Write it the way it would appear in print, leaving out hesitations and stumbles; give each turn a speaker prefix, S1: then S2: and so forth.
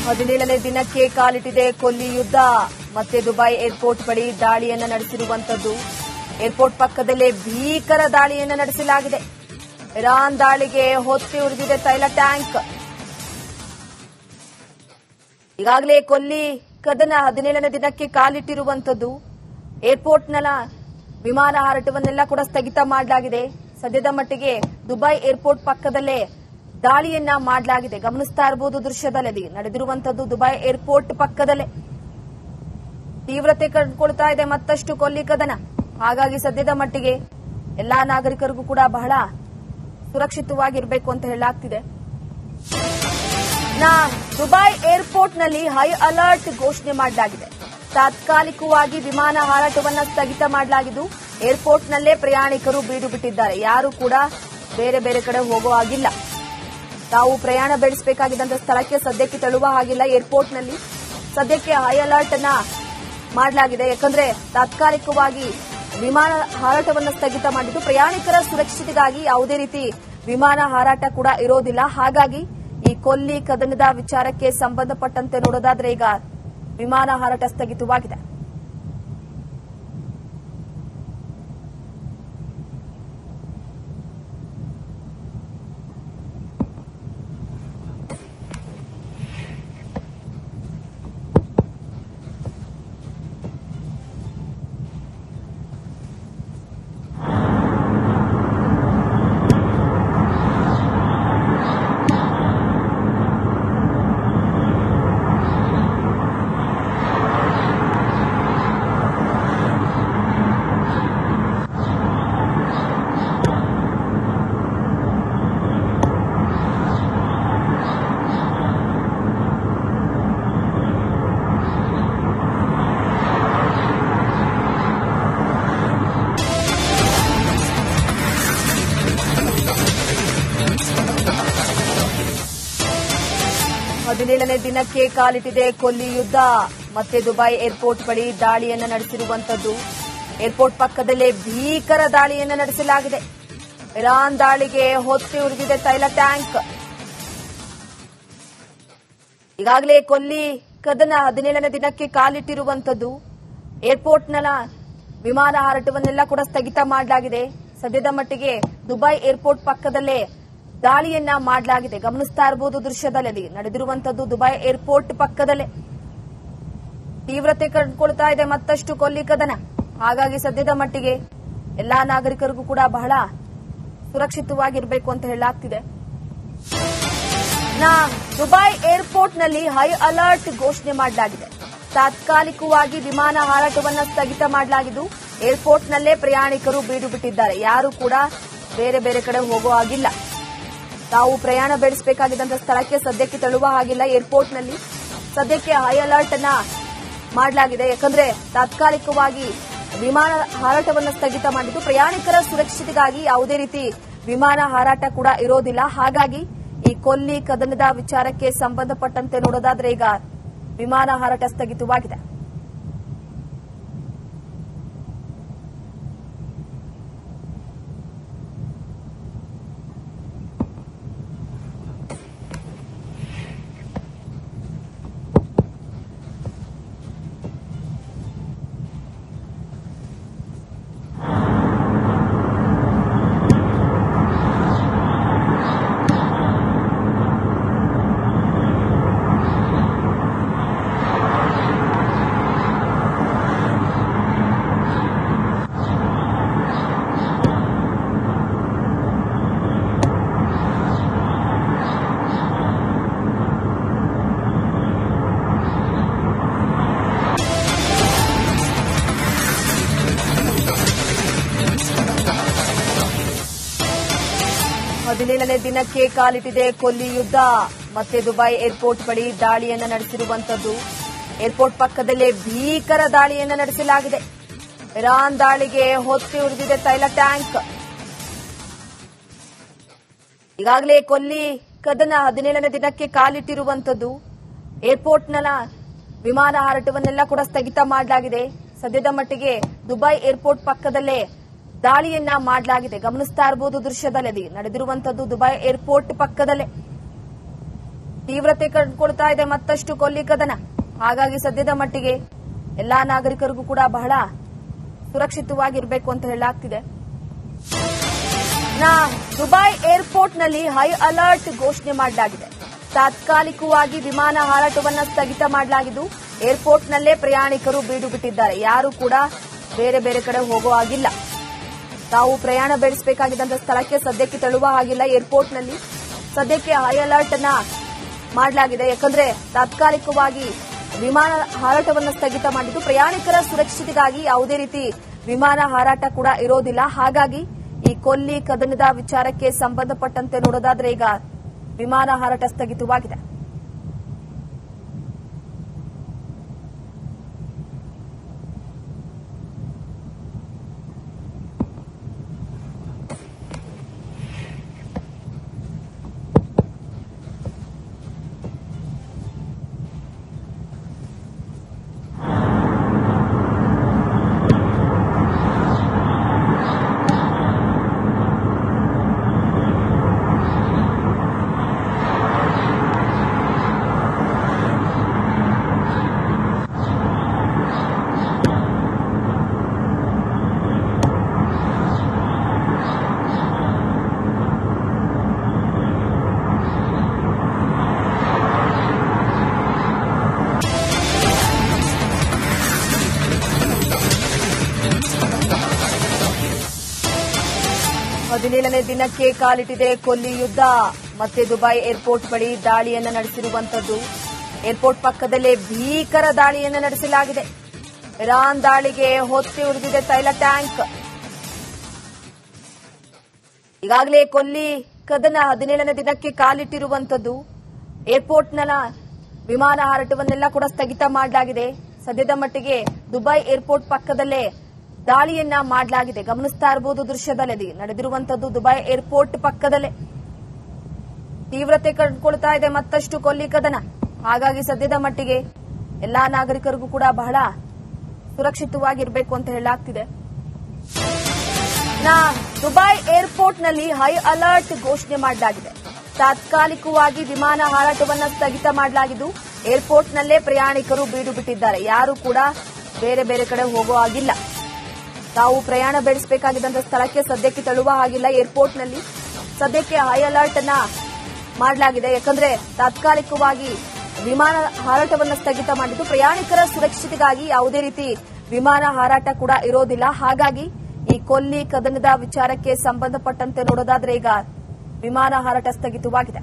S1: 17ನೇ ದಿನಕ್ಕೆ ಕಾಲಿಟ್ಟಿದೆ ಕೊಲ್ಲಿ ಯುದ್ಧ. ಮತ್ತೆ ದುಬೈ ಏರ್ಪೋರ್ಟ್ ಬಳಿ ದಾಳಿಯನ್ನು ನಡೆಸಿರುವಂತದ್ದು. ಏರ್ಪೋರ್ಟ್ ಪಕ್ಕದಲ್ಲೇ ಭೀಕರ ದಾಳಿಯನ್ನು ನಡೆಸಲಾಗಿದೆ. ಇರಾನ್ ದಾಳಿಗೆ ಹೊತ್ತಿ ಉರಿದಿದೆ ತೈಲ ಟ್ಯಾಂಕ್. ಈಗಾಗಲೇ ಕೊಲ್ಲಿ ಕದನ 17ನೇ ದಿನಕ್ಕೆ ಕಾಲಿಟ್ಟಿರುವಂತದ್ದು. ಏರ್ಪೋರ್ಟ್ನ ವಿಮಾನ ಹಾರಾಟವನ್ನೆಲ್ಲ ಕೂಡ ಸ್ಥಗಿತ ಮಾಡಲಾಗಿದೆ. ಸದ್ಯದ ಮಟ್ಟಿಗೆ ದುಬೈ ಏರ್ಪೋರ್ಟ್ ಪಕ್ಕದಲ್ಲೇ ದಾಳಿಯನ್ನ ಮಾಡಲಾಗಿದೆ. ಗಮನಿಸ್ತಾ ಇರಬಹುದು ದೃಶ್ಯದಲ್ಲಿ ನಡೆದಿರುವಂತದ್ದು ದುಬೈ ಏರ್ಪೋರ್ಟ್ ಪಕ್ಕದಲ್ಲೇ ತೀವ್ರತೆ ಕಂಡುಕೊಳ್ತಾ ಇದೆ ಮತ್ತಷ್ಟು ಕೊಲ್ಲಿ ಕದನ. ಹಾಗಾಗಿ ಸದ್ಯದ ಮಟ್ಟಿಗೆ ಎಲ್ಲಾ ನಾಗರಿಕರಿಗೂ ಕೂಡ ಬಹಳ ಸುರಕ್ಷಿತವಾಗಿರಬೇಕು ಅಂತ ಹೇಳಲಾಗ್ತಿದೆ. ದುಬೈ ಏರ್ಪೋರ್ಟ್ನಲ್ಲಿ ಹೈ ಅಲರ್ಟ್ ಘೋಷಣೆ ಮಾಡಲಾಗಿದೆ. ತಾತ್ಕಾಲಿಕವಾಗಿ ವಿಮಾನ ಹಾರಾಟವನ್ನ ಸ್ಥಗಿತ ಮಾಡಲಾಗಿದ್ದು ಏರ್ಪೋರ್ಟ್ನಲ್ಲೇ ಪ್ರಯಾಣಿಕರು ಬೀಡು ಬಿಟ್ಟಿದ್ದಾರೆ. ಯಾರು ಕೂಡ ಬೇರೆ ಬೇರೆ ಕಡೆ ಹೋಗೋ ಹಾಗಿಲ್ಲ. ತಾವು ಪ್ರಯಾಣ ಬೆಳೆಸಬೇಕಾಗಿದ್ದಂತ ಸ್ಥಳಕ್ಕೆ ಸದ್ಯಕ್ಕೆ ತೆರಳುವ ಹಾಗಿಲ್ಲ. ಏರ್ಪೋರ್ಟ್ನಲ್ಲಿ ಸದ್ಯಕ್ಕೆ ಹೈ ಅಲರ್ಟ್ ಅನ್ನ ಮಾಡಲಾಗಿದೆ. ಯಾಕಂದ್ರೆ ತಾತ್ಕಾಲಿಕವಾಗಿ ವಿಮಾನ ಹಾರಾಟವನ್ನು ಸ್ಥಗಿತ ಮಾಡಿದ್ದು ಪ್ರಯಾಣಿಕರ ಸುರಕ್ಷತೆಗಾಗಿ ಯಾವುದೇ ರೀತಿ ವಿಮಾನ ಹಾರಾಟ ಕೂಡ ಇರೋದಿಲ್ಲ. ಹಾಗಾಗಿ ಈ ಕೊಲ್ಲಿ ಕದನದ ವಿಚಾರಕ್ಕೆ ಸಂಬಂಧಪಟ್ಟಂತೆ ನೋಡೋದಾದ್ರೆ ಈಗ ವಿಮಾನ ಹಾರಾಟ ಸ್ಥಗಿತವಾಗಿದೆ. ಹದಿನೇಳನೇ ದಿನಕ್ಕೆ ಕಾಲಿಟ್ಟಿದೆ ಕೊಲ್ಲಿ ಯುದ್ಧ. ಮತ್ತೆ ದುಬೈ ಏರ್ಪೋರ್ಟ್ ಬಳಿ ದಾಳಿಯನ್ನು ನಡೆಸಿರುವಂತದ್ದು. ಏರ್ಪೋರ್ಟ್ ಪಕ್ಕದಲ್ಲೇ ಭೀಕರ ದಾಳಿಯನ್ನು ನಡೆಸಲಾಗಿದೆ. ಇರಾನ್ ದಾಳಿಗೆ ಹೊತ್ತಿ ಉರಿದಿದೆ ತೈಲ ಟ್ಯಾಂಕ್. ಈಗಾಗಲೇ ಕೊಲ್ಲಿ ಕದನ 17ನೇ ದಿನಕ್ಕೆ ಕಾಲಿಟ್ಟಿರುವಂತದ್ದು. ಏರ್ಪೋರ್ಟ್ನ ವಿಮಾನ ಹಾರಾಟವನ್ನೆಲ್ಲ ಕೂಡ ಸ್ಥಗಿತ ಮಾಡಲಾಗಿದೆ. ಸದ್ಯದ ಮಟ್ಟಿಗೆ ದುಬೈ ಏರ್ಪೋರ್ಟ್ ಪಕ್ಕದಲ್ಲೇ ದಾಳಿಯನ್ನ ಮಾಡಲಾಗಿದೆ. ಗಮನಿಸ್ತಾ ಇರಬಹುದು ದೃಶ್ಯದಲ್ಲಿ ನಡೆದಿರುವಂತದ್ದು ದುಬೈ ಏರ್ಪೋರ್ಟ್ ಪಕ್ಕದಲ್ಲೇ ತೀವ್ರತೆ ಕಂಡುಕೊಳ್ತಾ ಇದೆ ಮತ್ತಷ್ಟು ಕೊಲ್ಲಿ ಕದನ. ಹಾಗಾಗಿ ಸದ್ಯದ ಮಟ್ಟಿಗೆ ಎಲ್ಲಾ ನಾಗರಿಕರಿಗೂ ಕೂಡ ಬಹಳ ಸುರಕ್ಷಿತವಾಗಿರಬೇಕು ಅಂತ ಹೇಳಲಾಗ್ತಿದೆ. ದುಬೈ ಏರ್ಪೋರ್ಟ್ನಲ್ಲಿ ಹೈ ಅಲರ್ಟ್ ಘೋಷಣೆ ಮಾಡಲಾಗಿದೆ. ತಾತ್ಕಾಲಿಕವಾಗಿ ವಿಮಾನ ಹಾರಾಟವನ್ನ ಸ್ಥಗಿತ ಮಾಡಲಾಗಿದ್ದು ಏರ್ಪೋರ್ಟ್ನಲ್ಲೇ ಪ್ರಯಾಣಿಕರು ಬೀಡು ಬಿಟ್ಟಿದ್ದಾರೆ. ಯಾರು ಕೂಡ ಬೇರೆ ಬೇರೆ ಕಡೆ ಹೋಗೋ ಹಾಗಿಲ್ಲ. ತಾವು ಪ್ರಯಾಣ ಬೆಳೆಸಬೇಕಾಗಿದ್ದಂತ ಸ್ಥಳಕ್ಕೆ ಸದ್ಯಕ್ಕೆ ತೆರಳುವ ಹಾಗಿಲ್ಲ. ಏರ್ಪೋರ್ಟ್ನಲ್ಲಿ ಸದ್ಯಕ್ಕೆ ಹೈ ಅಲರ್ಟ್ ಅನ್ನ ಮಾಡಲಾಗಿದೆ. ಯಾಕಂದ್ರೆ ತಾತ್ಕಾಲಿಕವಾಗಿ ವಿಮಾನ ಹಾರಾಟವನ್ನು ಸ್ಥಗಿತ ಮಾಡಿದ್ದು ಪ್ರಯಾಣಿಕರ ಸುರಕ್ಷತೆಗಾಗಿ ಯಾವುದೇ ರೀತಿ ವಿಮಾನ ಹಾರಾಟ ಕೂಡ ಇರೋದಿಲ್ಲ. ಹಾಗಾಗಿ ಈ ಕೊಲ್ಲಿ ಕದನದ ವಿಚಾರಕ್ಕೆ ಸಂಬಂಧಪಟ್ಟಂತೆ ನೋಡೋದಾದ್ರೆ ಈಗ ವಿಮಾನ ಹಾರಾಟ ಸ್ಥಗಿತವಾಗಿದೆ. ಹದಿನೇಳನೇ ದಿನಕ್ಕೆ ಕಾಲಿಟ್ಟಿದೆ ಕೊಲ್ಲಿ ಯುದ್ಧ. ಮತ್ತೆ ದುಬೈ ಏರ್ಪೋರ್ಟ್ ಬಳಿ ದಾಳಿಯನ್ನು ನಡೆಸಿರುವಂತದ್ದು. ಏರ್ಪೋರ್ಟ್ ಪಕ್ಕದಲ್ಲೇ ಭೀಕರ ದಾಳಿಯನ್ನು ನಡೆಸಲಾಗಿದೆ. ಇರಾನ್ ದಾಳಿಗೆ ಹೊತ್ತಿ ಉರಿದಿದೆ ತೈಲ ಟ್ಯಾಂಕ್. ಈಗಾಗಲೇ ಕೊಲ್ಲಿ ಕದನ 17ನೇ ದಿನಕ್ಕೆ ಕಾಲಿಟ್ಟಿರುವಂತದ್ದು. ಏರ್ಪೋರ್ಟ್ನ ವಿಮಾನ ಹಾರಾಟವನ್ನೆಲ್ಲ ಕೂಡ ಸ್ಥಗಿತ ಮಾಡಲಾಗಿದೆ. ಸದ್ಯದ ಮಟ್ಟಿಗೆ ದುಬೈ ಏರ್ಪೋರ್ಟ್ ಪಕ್ಕದಲ್ಲೇ ದಾಳಿಯನ್ನ ಮಾಡಲಾಗಿದೆ. ಗಮನಿಸ್ತಾ ಇರಬಹುದು ದೃಶ್ಯದಲ್ಲಿ ನಡೆದಿರುವಂತದ್ದು ದುಬೈ ಏರ್ಪೋರ್ಟ್ ಪಕ್ಕದಲ್ಲೇ ತೀವ್ರತೆ ಕಂಡುಕೊಳ್ತಾ ಇದೆ ಮತ್ತಷ್ಟು ಕೊಲ್ಲಿ ಕದನ. ಹಾಗಾಗಿ ಸದ್ಯದ ಮಟ್ಟಿಗೆ ಎಲ್ಲಾ ನಾಗರಿಕರಿಗೂ ಕೂಡ ಬಹಳ ಸುರಕ್ಷಿತವಾಗಿರಬೇಕು ಅಂತ ಹೇಳಲಾಗ್ತಿದೆ. ದುಬೈ ಏರ್ಪೋರ್ಟ್ನಲ್ಲಿ ಹೈ ಅಲರ್ಟ್ ಘೋಷಣೆ ಮಾಡಲಾಗಿದೆ. ತಾತ್ಕಾಲಿಕವಾಗಿ ವಿಮಾನ ಹಾರಾಟವನ್ನ ಸ್ಥಗಿತ ಮಾಡಲಾಗಿದ್ದು ಏರ್ಪೋರ್ಟ್ನಲ್ಲೇ ಪ್ರಯಾಣಿಕರು ಬೀಡು ಬಿಟ್ಟಿದ್ದಾರೆ. ಯಾರು ಕೂಡ ಬೇರೆ ಬೇರೆ ಕಡೆ ಹೋಗೋ ಹಾಗಿಲ್ಲ. ತಾವು ಪ್ರಯಾಣ ಬೆಳೆಸಬೇಕಾಗಿದ್ದಂತ ಸ್ಥಳಕ್ಕೆ ಸದ್ಯಕ್ಕೆ ತೆರಳುವ ಹಾಗಿಲ್ಲ. ಏರ್ಪೋರ್ಟ್ನಲ್ಲಿ ಸದ್ಯಕ್ಕೆ ಹೈ ಅಲರ್ಟ್ ಅನ್ನ ಮಾಡಲಾಗಿದೆ. ಯಾಕಂದ್ರೆ ತಾತ್ಕಾಲಿಕವಾಗಿ ವಿಮಾನ ಹಾರಾಟವನ್ನು ಸ್ಥಗಿತ ಮಾಡಿದ್ದು ಪ್ರಯಾಣಿಕರ ಸುರಕ್ಷತೆಗಾಗಿ ಯಾವುದೇ ರೀತಿ ವಿಮಾನ ಹಾರಾಟ ಕೂಡ ಇರೋದಿಲ್ಲ. ಹಾಗಾಗಿ ಈ ಕೊಲ್ಲಿ ಕದನದ ವಿಚಾರಕ್ಕೆ ಸಂಬಂಧಪಟ್ಟಂತೆ ನೋಡೋದಾದ್ರೆ ಈಗ ವಿಮಾನ ಹಾರಾಟ ಸ್ಥಗಿತವಾಗಿದೆ. ಹದಿನೇಳನೇ ದಿನಕ್ಕೆ ಕಾಲಿಟ್ಟಿದೆ ಕೊಲ್ಲಿ ಯುದ್ಧ. ಮತ್ತೆ ದುಬೈ ಏರ್ಪೋರ್ಟ್ ಬಳಿ ದಾಳಿಯನ್ನು ನಡೆಸಿರುವಂತದ್ದು. ಏರ್ಪೋರ್ಟ್ ಪಕ್ಕದಲ್ಲೇ ಭೀಕರ ದಾಳಿಯನ್ನು ನಡೆಸಲಾಗಿದೆ. ಇರಾನ್ ದಾಳಿಗೆ ಹೊತ್ತಿ ಉಳಿದಿದೆ ತೈಲ ಟ್ಯಾಂಕ್. ಈಗಾಗಲೇ ಕೊಲ್ಲಿ ಕದನ 17ನೇ ದಿನಕ್ಕೆ ಕಾಲಿಟ್ಟಿರುವಂತದ್ದು. ಏರ್ಪೋರ್ಟ್ನ ವಿಮಾನ ಹಾರಾಟವನ್ನೆಲ್ಲ ಕೂಡ ಸ್ಥಗಿತ ಮಾಡಲಾಗಿದೆ. ಸದ್ಯದ ಮಟ್ಟಿಗೆ ದುಬೈ ಏರ್ಪೋರ್ಟ್ ಪಕ್ಕದಲ್ಲೇ ದಾಳಿಯನ್ನ ಮಾಡಲಾಗಿದೆ. ಗಮನಿಸ್ತಾ ಇರಬಹುದು ದೃಶ್ಯದಲ್ಲಿ ನಡೆದಿರುವಂತದ್ದು ದುಬೈ ಏರ್ಪೋರ್ಟ್ ಪಕ್ಕದಲ್ಲೇ. ತೀವ್ರತೆ ಕಂಡುಕೊಳ್ತಾ ಇದೆ ಮತ್ತಷ್ಟು ಕೊಲ್ಲಿ ಕದನ. ಹಾಗಾಗಿ ಸದ್ಯದ ಮಟ್ಟಿಗೆ ಎಲ್ಲಾ ನಾಗರಿಕರಿಗೂ ಕೂಡ ಬಹಳ ಸುರಕ್ಷಿತವಾಗಿರಬೇಕು ಅಂತ ಹೇಳಲಾಗ್ತಿದೆ. ದುಬೈ ಏರ್ಪೋರ್ಟ್ನಲ್ಲಿ ಹೈ ಅಲರ್ಟ್ ಘೋಷಣೆ ಮಾಡಲಾಗಿದೆ. ತಾತ್ಕಾಲಿಕವಾಗಿ ವಿಮಾನ ಹಾರಾಟವನ್ನ ಸ್ಥಗಿತ ಮಾಡಲಾಗಿದ್ದು ಏರ್ಪೋರ್ಟ್ನಲ್ಲೇ ಪ್ರಯಾಣಿಕರು ಬೀಡು ಬಿಟ್ಟಿದ್ದಾರೆ. ಯಾರು ಕೂಡ ಬೇರೆ ಬೇರೆ ಕಡೆ ಹೋಗೋ ಹಾಗಿಲ್ಲ. ತಾವು ಪ್ರಯಾಣ ಬೆಳೆಸಬೇಕಾಗಿದ್ದಂತ ಸ್ಥಳಕ್ಕೆ ಸದ್ಯಕ್ಕೆ ತೆರಳುವ ಹಾಗಿಲ್ಲ. ಏರ್ಪೋರ್ಟ್ನಲ್ಲಿ ಸದ್ಯಕ್ಕೆ ಹೈ ಅಲರ್ಟ್ ಅನ್ನ ಮಾಡಲಾಗಿದೆ. ಯಾಕಂದ್ರೆ ತಾತ್ಕಾಲಿಕವಾಗಿ ವಿಮಾನ ಹಾರಾಟವನ್ನು ಸ್ಥಗಿತ ಮಾಡಿದ್ದು ಪ್ರಯಾಣಿಕರ ಸುರಕ್ಷತೆಗಾಗಿ ಯಾವುದೇ ರೀತಿ ವಿಮಾನ ಹಾರಾಟ ಕೂಡ ಇರೋದಿಲ್ಲ. ಹಾಗಾಗಿ ಈ ಕೊಲ್ಲಿ ಕದನದ ವಿಚಾರಕ್ಕೆ ಸಂಬಂಧಪಟ್ಟಂತೆ ನೋಡೋದಾದ್ರೆ ಈಗ ವಿಮಾನ ಹಾರಾಟ ಸ್ಥಗಿತವಾಗಿದೆ.